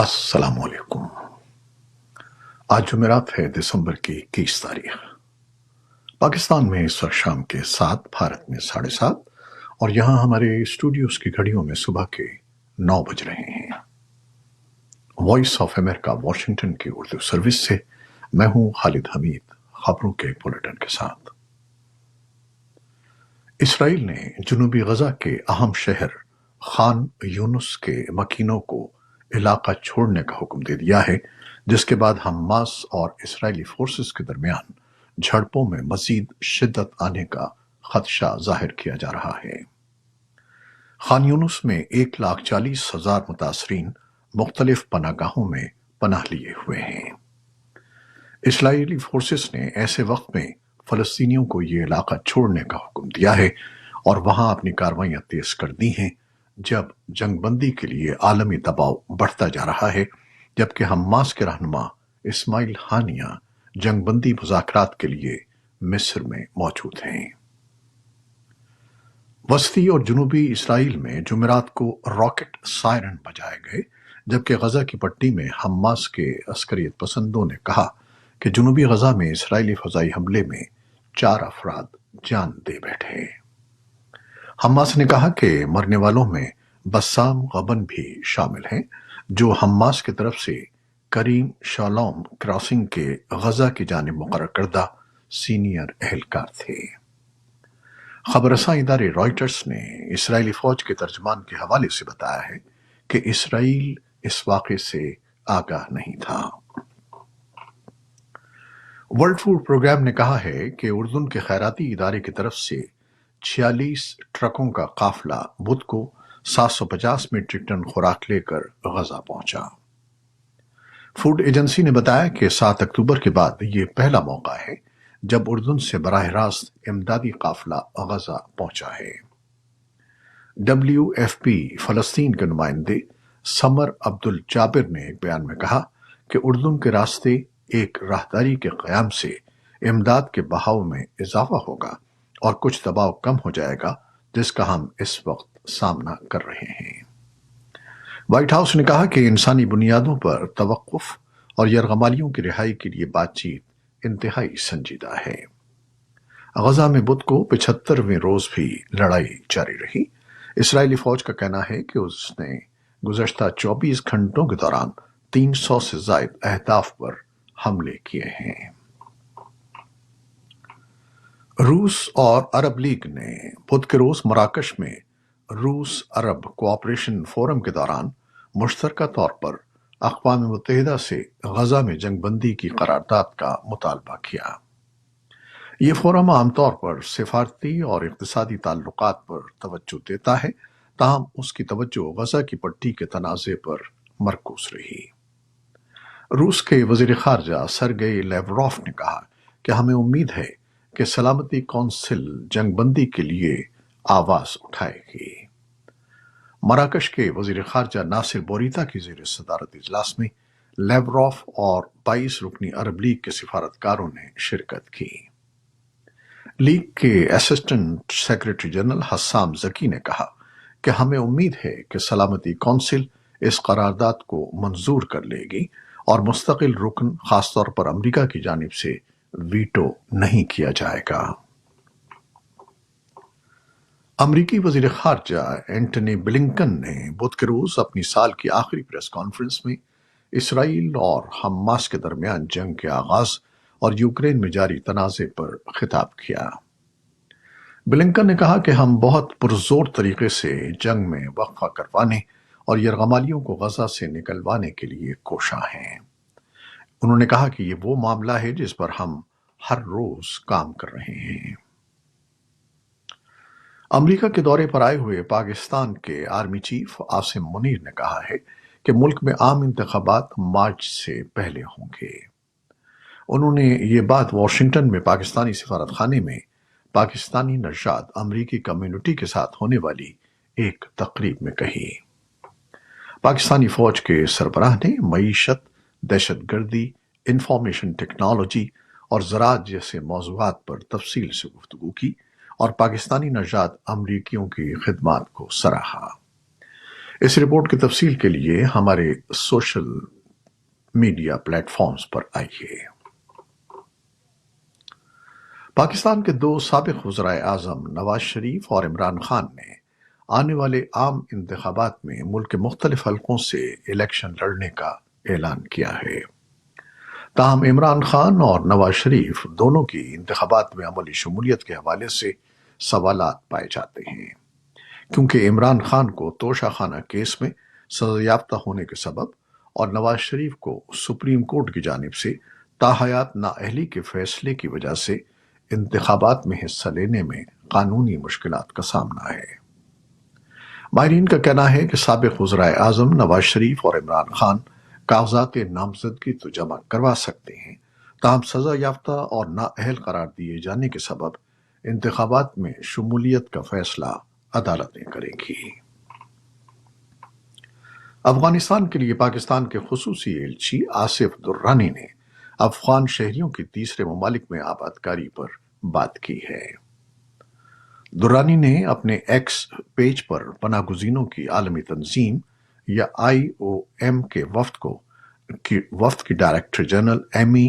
السلام علیکم۔ آج جمعرات ہے، دسمبر کی 21 تاریخ۔ پاکستان میں اس وقت شام کے 7، بھارت میں 7:30، اور یہاں ہمارے اسٹوڈیوز کی گھڑیوں میں صبح کے 9 بج رہے ہیں۔ وائس آف امریکہ واشنگٹن کی اردو سروس سے میں ہوں خالد حمید، خبروں کے بلیٹن کے ساتھ۔ اسرائیل نے جنوبی غزہ کے اہم شہر خان یونس کے مکینوں کو علاقہ چھوڑنے کا حکم دے دیا ہے، جس کے بعد حماس اور اسرائیلی فورسز کے درمیان جھڑپوں میں مزید شدت آنے کا خدشہ ظاہر کیا جا رہا ہے۔ خان یونس میں 1,40,000 متاثرین مختلف پناہ گاہوں میں پناہ لیے ہوئے ہیں۔ اسرائیلی فورسز نے ایسے وقت میں فلسطینیوں کو یہ علاقہ چھوڑنے کا حکم دیا ہے اور وہاں اپنی کارروائیاں تیز کر دی ہیں، جب جنگ بندی کے لیے عالمی دباؤ بڑھتا جا رہا ہے، جبکہ حماس کے رہنما اسماعیل ہانیہ جنگ بندی مذاکرات کے لیے مصر میں موجود ہیں۔ وسطی اور جنوبی اسرائیل میں جمعرات کو راکٹ سائرن بجائے گئے، جبکہ غزہ کی پٹی میں حماس کے عسکریت پسندوں نے کہا کہ جنوبی غزہ میں اسرائیلی فضائی حملے میں 4 افراد جان دے بیٹھے۔ حماس نے کہا کہ مرنے والوں میں بسام غبن بھی شامل ہیں، جو حماس کی طرف سے کریم شالوم کراسنگ کے غزہ کی جانب مقرر کردہ سینئر اہلکار تھے۔ خبر رساں ادارے رائٹرز نے اسرائیلی فوج کے ترجمان کے حوالے سے بتایا ہے کہ اسرائیل اس واقعے سے آگاہ نہیں تھا۔ ورلڈ فوڈ پروگرام نے کہا ہے کہ اردن کے خیراتی ادارے کی طرف سے 46 ٹرکوں کا قافلہ بدھ کو 750 میٹرک ٹن خوراک لے کر غزہ پہنچا۔ فوڈ ایجنسی نے بتایا کہ 7 اکتوبر کے بعد یہ پہلا موقع ہے جب اردن سے براہ راست امدادی قافلہ غزہ پہنچا ہے۔ WFP فلسطین کے نمائندے سمر عبدالجابر نے ایک بیان میں کہا کہ اردن کے راستے ایک راہداری کے قیام سے امداد کے بہاؤ میں اضافہ ہوگا اور کچھ دباؤ کم ہو جائے گا، جس کا ہم اس وقت سامنا کر رہے ہیں۔ وائٹ ہاؤس نے کہا کہ انسانی بنیادوں پر توقف اور یرغمالیوں کی رہائی کے لیے بات چیت انتہائی سنجیدہ ہے۔ غزہ میں بدھ کو 75ویں روز بھی لڑائی جاری رہی۔ اسرائیلی فوج کا کہنا ہے کہ اس نے گزشتہ 24 گھنٹوں کے دوران 300 سے زائد اہداف پر حملے کیے ہیں۔ روس اور عرب لیگ نے بدھ کے روز مراکش میں روس عرب کوآپریشن فورم کے دوران مشترکہ طور پر اقوام متحدہ سے غزہ میں جنگ بندی کی قرارداد کا مطالبہ کیا۔ یہ فورم عام طور پر سفارتی اور اقتصادی تعلقات پر توجہ دیتا ہے، تاہم اس کی توجہ غزہ کی پٹی کے تنازع پر مرکوز رہی۔ روس کے وزیر خارجہ سرگئی لیوروف نے کہا کہ ہمیں امید ہے کہ سلامتی کونسل جنگ بندی کے لیے آواز اٹھائے گی۔ مراکش کے وزیر خارجہ ناصر بوریتا کی زیر صدارت اجلاس میں لیوروف اور 22 رکنی عرب لیگ کے سفارتکاروں نے شرکت کی۔ لیگ کے اسسٹنٹ سیکرٹری جنرل حسام ذکی نے کہا کہ ہمیں امید ہے کہ سلامتی کونسل اس قرارداد کو منظور کر لے گی اور مستقل رکن، خاص طور پر امریکہ کی جانب سے ویٹو نہیں کیا جائے گا۔ امریکی وزیر خارجہ اینٹنی بلنکن نے بدھ کے روز اپنی سال کی آخری پریس کانفرنس میں اسرائیل اور حماس کے درمیان جنگ کے آغاز اور یوکرین میں جاری تنازع پر خطاب کیا۔ بلنکن نے کہا کہ ہم بہت پرزور طریقے سے جنگ میں وقفہ کروانے اور یرغمالیوں کو غزہ سے نکلوانے کے لیے کوشاں ہیں۔ انہوں نے کہا کہ یہ وہ معاملہ ہے جس پر ہم ہر روز کام کر رہے ہیں۔ امریکہ کے دورے پر آئے ہوئے پاکستان کے آرمی چیف عاصم منیر نے کہا ہے کہ ملک میں عام انتخابات مارچ سے پہلے ہوں گے۔ انہوں نے یہ بات واشنگٹن میں پاکستانی سفارت خانے میں پاکستانی نژاد امریکی کمیونٹی کے ساتھ ہونے والی ایک تقریب میں کہی۔ پاکستانی فوج کے سربراہ نے معیشت، دہشت گردی، انفارمیشن ٹیکنالوجی اور زراعت جیسے موضوعات پر تفصیل سے گفتگو کی اور پاکستانی نژاد امریکیوں کی خدمات کو سراہا۔ اس رپورٹ کی تفصیل کے لیے ہمارے سوشل میڈیا پلیٹ فارمز پر آئیے۔ پاکستان کے دو سابق وزرائے اعظم نواز شریف اور عمران خان نے آنے والے عام انتخابات میں ملک کے مختلف حلقوں سے الیکشن لڑنے کا اعلان کیا ہے۔ تاہم عمران خان اور نواز شریف دونوں کی انتخابات میں عملی شمولیت کے حوالے سے سوالات پائے جاتے ہیں، کیونکہ عمران خان کو توشہ خانہ کیس میں سزا یافتہ ہونے کے سبب اور نواز شریف کو سپریم کورٹ کی جانب سے تاحیات نااہلی کے فیصلے کی وجہ سے انتخابات میں حصہ لینے میں قانونی مشکلات کا سامنا ہے۔ ماہرین کا کہنا ہے کہ سابق وزرائے اعظم نواز شریف اور عمران خان کاغذات نامزدگی تو جمع کروا سکتے ہیں، تاہم سزا یافتہ اور نااہل قرار دیے جانے کے سبب انتخابات میں شمولیت کا فیصلہ عدالتیں کریں گی۔ افغانستان کے لیے پاکستان کے خصوصی ایلچی آصف درانی نے افغان شہریوں کی تیسرے ممالک میں آبادکاری پر بات کی ہے۔ درانی نے اپنے ایکس پیج پر پناہ گزینوں کی عالمی تنظیم یا IOM کے وفد کی ڈائریکٹر جنرل ایمی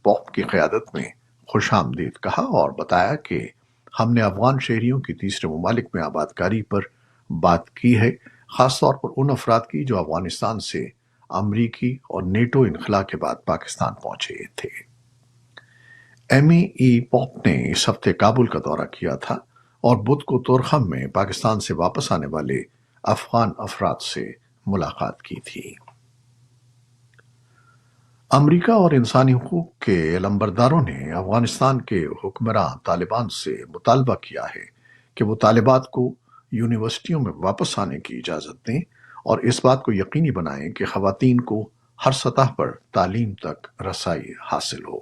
پوپ کی قیادت میں خوش آمدید کہا اور بتایا کہ ہم نے افغان شہریوں کی تیسرے ممالک میں آبادکاری پر بات کی ہے، خاص طور پر ان افراد کی جو افغانستان سے امریکی اور نیٹو انخلا کے بعد پاکستان پہنچے تھے۔ ایمی پوپ نے اس ہفتے کابل کا دورہ کیا تھا اور بدھ کو تورخم میں پاکستان سے واپس آنے والے افغان افراد سے ملاقات کی تھی۔ امریکہ اور انسانی حقوق کے علمبرداروں نے افغانستان کے حکمراں طالبان سے مطالبہ کیا ہے کہ وہ طالبات کو یونیورسٹیوں میں واپس آنے کی اجازت دیں اور اس بات کو یقینی بنائیں کہ خواتین کو ہر سطح پر تعلیم تک رسائی حاصل ہو۔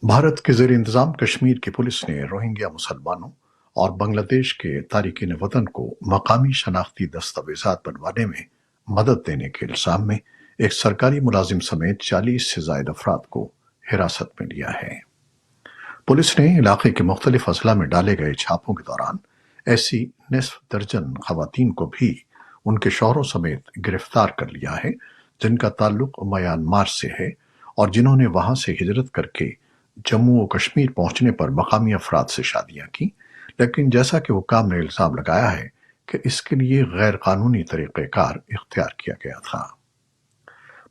بھارت کے زیر انتظام کشمیر کی پولیس نے روہنگیا مسلمانوں اور بنگلہ دیش کے تارکین وطن کو مقامی شناختی دستاویزات بنوانے میں مدد دینے کے الزام میں ایک سرکاری ملازم سمیت 40 سے زائد افراد کو حراست میں لیا ہے۔ پولیس نے علاقے کے مختلف اضلاع میں ڈالے گئے چھاپوں کے دوران ایسی نصف درجن خواتین کو بھی ان کے شوہروں سمیت گرفتار کر لیا ہے جن کا تعلق میانمار سے ہے اور جنہوں نے وہاں سے ہجرت کر کے جموں و کشمیر پہنچنے پر مقامی افراد سے شادیاں کی، لیکن جیسا کہ حکام نے الزام لگایا ہے کہ اس کے لیے غیر قانونی طریقہ کار اختیار کیا گیا تھا۔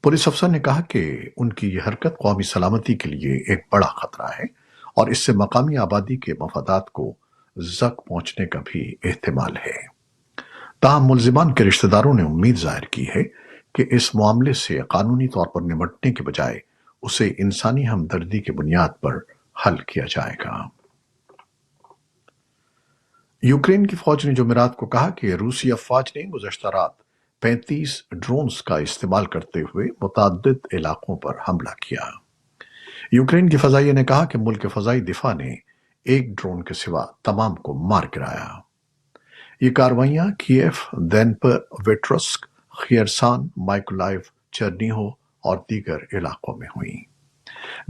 پولیس افسر نے کہا کہ ان کی یہ حرکت قومی سلامتی کے لیے ایک بڑا خطرہ ہے اور اس سے مقامی آبادی کے مفادات کو زک پہنچنے کا بھی احتمال ہے۔ تاہم ملزمان کے رشتہ داروں نے امید ظاہر کی ہے کہ اس معاملے سے قانونی طور پر نمٹنے کے بجائے اسے انسانی ہمدردی کی بنیاد پر حل کیا جائے گا۔ یوکرین کی فوج نے جمعرات کو کہا کہ روسی افواج نے گزشتہ رات 35 ڈرونز کا استعمال کرتے ہوئے متعدد علاقوں پر حملہ کیا۔ یوکرین کی فضائیہ نے کہا کہ ملک کے فضائی دفاع نے ایک ڈرون کے سوا تمام کو مار گرایا۔ یہ کارروائیاں کیف، دنیپروپیٹروسک، خیرسان، مائکولائیو، چرنیہو اور دیگر علاقوں میں ہوئیں۔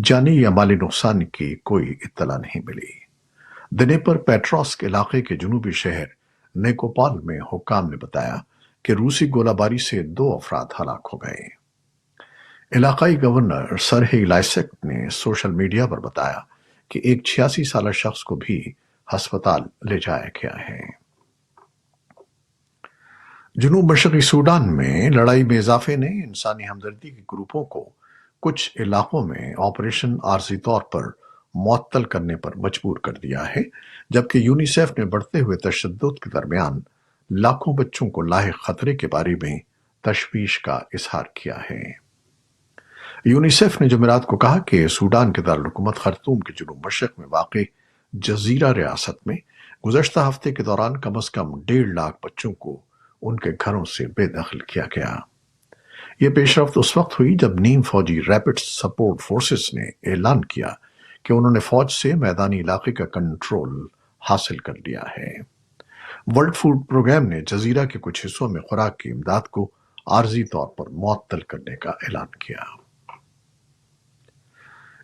جانی یا مالی نقصان کی کوئی اطلاع نہیں ملی۔ دنیپروپیٹروسک علاقے کے جنوبی شہر نیکوپال میں حکام نے بتایا کہ روسی گولہ باری سے 2 افراد ہلاک ہو گئے۔ علاقائی گورنر سرہی لائسک نے سوشل میڈیا پر بتایا کہ ایک 86 سالہ شخص کو بھی ہسپتال لے جایا گیا ہے۔ جنوب مشرقی سوڈان میں لڑائی میں اضافے نے انسانی ہمدردی کے گروپوں کو کچھ علاقوں میں آپریشن عارضی طور پر معطل کرنے پر مجبور کر دیا ہے، جبکہ یونیسیف نے بڑھتے ہوئے تشدد کے درمیان لاکھوں بچوں کو لاحق خطرے کے بارے میں تشویش کا اظہار کیا ہے۔ یونیسیف نے جمعرات کو کہا کہ سوڈان کے دارالحکومت خرطوم کے جنوب مشرق میں واقع جزیرہ ریاست میں گزشتہ ہفتے کے دوران کم از کم 1.5 لاکھ بچوں کو ان کے گھروں سے بے دخل کیا گیا۔ یہ پیش رفت اس وقت ہوئی جب نیم فوجی ریپڈ سپورٹ فورسز نے اعلان کیا کہ انہوں نے فوج سے میدانی علاقے کا کنٹرول حاصل کر لیا ہے۔ ورلڈ فوڈ پروگرام نے جزیرہ کے کچھ حصوں میں خوراک کی امداد کو عارضی طور پر معطل کرنے کا اعلان کیا۔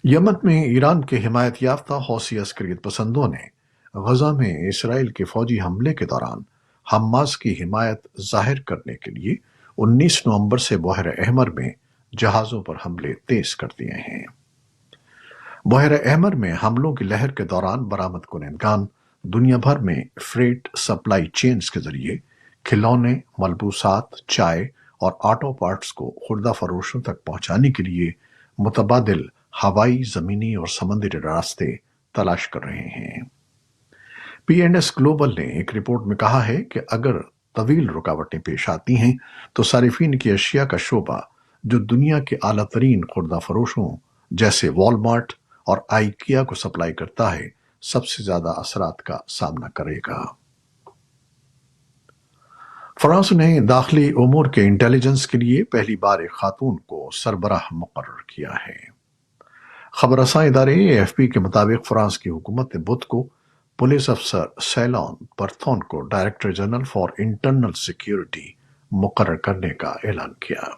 یمن میں ایران کے حمایت یافتہ حوثی عسکریت پسندوں نے غزہ میں اسرائیل کے فوجی حملے کے دوران حماس کی حمایت ظاہر کرنے کے لیے 19 نومبر سے بحیرہ احمر میں جہازوں پر حملے تیز کر دیے ہیں۔ بحیرہ احمر میں حملوں کی لہر کے دوران برآمد کنندگان دنیا بھر میں فریٹ سپلائی چینز کے ذریعے کھلونے، ملبوسات، چائے اور آٹو پارٹس کو خوردہ فروشوں تک پہنچانے کے لیے متبادل ہوائی، زمینی اور سمندری راستے تلاش کر رہے ہیں۔ پی اینڈ ایس گلوبل نے ایک رپورٹ میں کہا ہے کہ اگر طویل رکاوٹیں پیش آتی ہیں تو صارفین کی اشیاء کا شعبہ، جو دنیا کے اعلیٰ ترین خوردہ فروشوں جیسے والمارٹ اور آئیکیا کو سپلائی کرتا ہے، سب سے زیادہ اثرات کا سامنا کرے گا۔ فرانس نے داخلی امور کے انٹیلیجنس کے لیے پہلی بار ایک خاتون کو سربراہ مقرر کیا ہے۔ خبر رساں ادارے AFP کے مطابق فرانس کی حکومت نے بدھ کو پولیس افسر سیلان برتھون کو director general for internal security مقرر کرنے کا اعلان کیا۔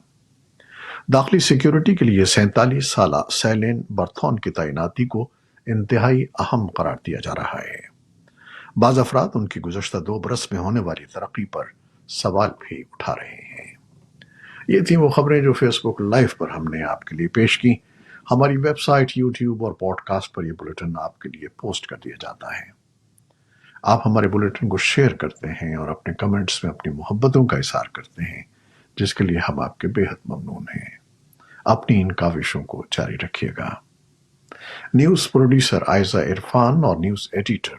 داخلی سیکیورٹی کے لیے 47 سالہ سیلین برتھون کی تعیناتی کو انتہائی اہم قرار دیا جا رہا ہے۔ بعض افراد ان کی گزشتہ 2 برس میں ہونے والی ترقی پر سوال بھی اٹھا رہے ہیں۔ یہ تھیں وہ خبریں جو فیس بک لائیو پر ہم نے آپ کے لیے پیش کی۔ ہماری ویب سائٹ، یوٹیوب اور پوڈ کاسٹ پر یہ بلیٹن آپ کے لیے پوسٹ کر دیا جاتا ہے۔ آپ ہمارے بلیٹن کو شیئر کرتے ہیں اور اپنے کمنٹس میں اپنی محبتوں کا اظہار کرتے ہیں، جس کے لیے ہم آپ کے بے حد ممنون ہیں۔ اپنی ان کاوشوں کو جاری رکھیے گا۔ نیوز پروڈیوسر عائزہ عرفان اور نیوز ایڈیٹر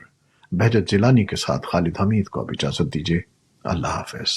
بہجت جیلانی کے ساتھ خالد حمید کو اب اجازت دیجیے۔ اللہ حافظ۔